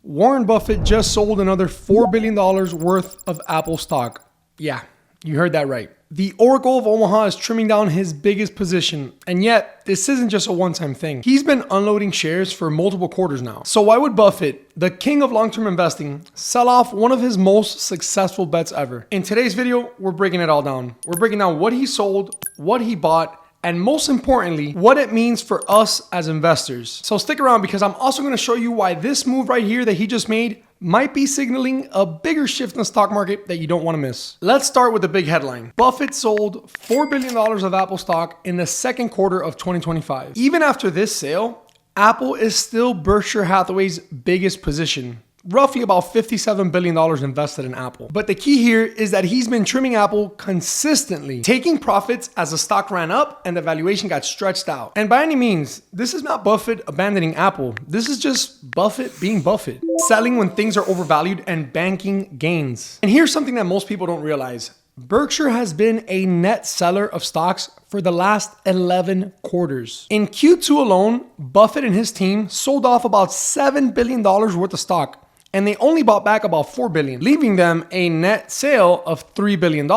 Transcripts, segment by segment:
Warren Buffett just sold another $4 billion worth of Apple stock. Yeah, you heard that right. The Oracle of Omaha is trimming down his biggest position, and yet this isn't just a one-time thing. He's been unloading shares for multiple quarters now. So why would Buffett, the king of long-term investing, sell off one of his most successful bets ever? In today's video, we're breaking it all down. We're breaking down what he sold, what he bought, and most importantly, what it means for us as investors. So stick around because I'm also going to show you why this move right here that he just made might be signaling a bigger shift in the stock market that you don't want to miss. Let's start with the big headline. Buffett sold $4 billion of Apple stock in the second quarter of 2025. Even after this sale, Apple is still Berkshire Hathaway's biggest position. Roughly about $57 billion invested in Apple. But the key here is that he's been trimming Apple consistently, taking profits as the stock ran up and the valuation got stretched out. And by any means, this is not Buffett abandoning Apple. This is just Buffett being Buffett, selling when things are overvalued and banking gains. And here's something that most people don't realize. Berkshire has been a net seller of stocks for the last 11 quarters. In Q2 alone, Buffett and his team sold off about $7 billion worth of stock, and they only bought back about $4 billion, leaving them a net sale of $3 billion.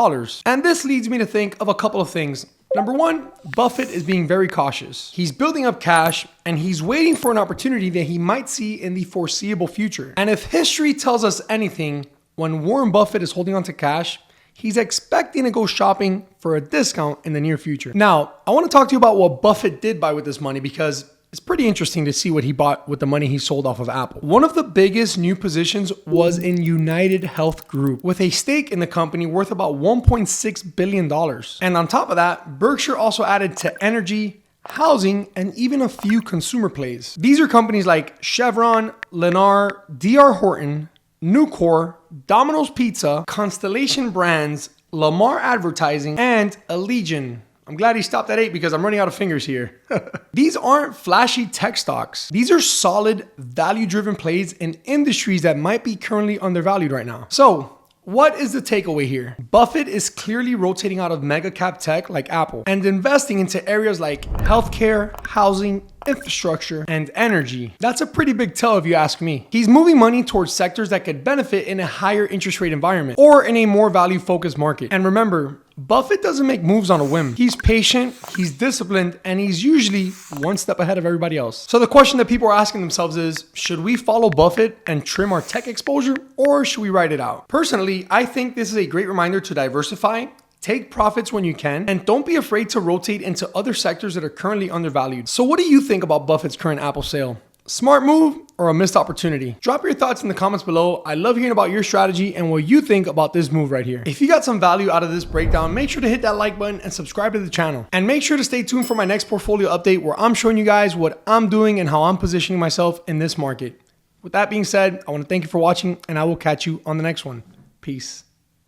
And this leads me to think of a couple of things. Number one, Buffett is being very cautious. He's building up cash and he's waiting for an opportunity that he might see in the foreseeable future. And if history tells us anything, when Warren Buffett is holding on to cash, he's expecting to go shopping for a discount in the near future. Now, I want to talk to you about what Buffett did buy with this money because it's pretty interesting to see what he bought with the money he sold off of Apple. One of the biggest new positions was in UnitedHealth Group, with a stake in the company worth about $1.6 billion. And on top of that, Berkshire also added to energy, housing, and even a few consumer plays. These are companies like Chevron, Lennar, D.R. Horton, Nucor, Domino's Pizza, Constellation Brands, Lamar Advertising, and Allegiant. I'm glad he stopped at 8 because I'm running out of fingers here. These aren't flashy tech stocks. These are solid, value-driven plays in industries that might be currently undervalued right now. So, what is the takeaway here? Buffett is clearly rotating out of mega cap tech like Apple and investing into areas like healthcare, housing, infrastructure, and energy. That's a pretty big tell if you ask me. He's moving money towards sectors that could benefit in a higher interest rate environment or in a more value-focused market. And remember, Buffett doesn't make moves on a whim. He's patient, he's disciplined, and he's usually one step ahead of everybody else. So the question that people are asking themselves is, should we follow Buffett and trim our tech exposure, or should we ride it out? Personally, I think this is a great reminder to diversify, take profits when you can, and don't be afraid to rotate into other sectors that are currently undervalued. So what do you think about Buffett's current Apple sale? Smart move or a missed opportunity? Drop your thoughts in the comments below. I love hearing about your strategy and what you think about this move right here. If you got some value out of this breakdown, make sure to hit that like button and subscribe to the channel. And make sure to stay tuned for my next portfolio update where I'm showing you guys what I'm doing and how I'm positioning myself in this market. With that being said, I want to thank you for watching and I will catch you on the next one. Peace.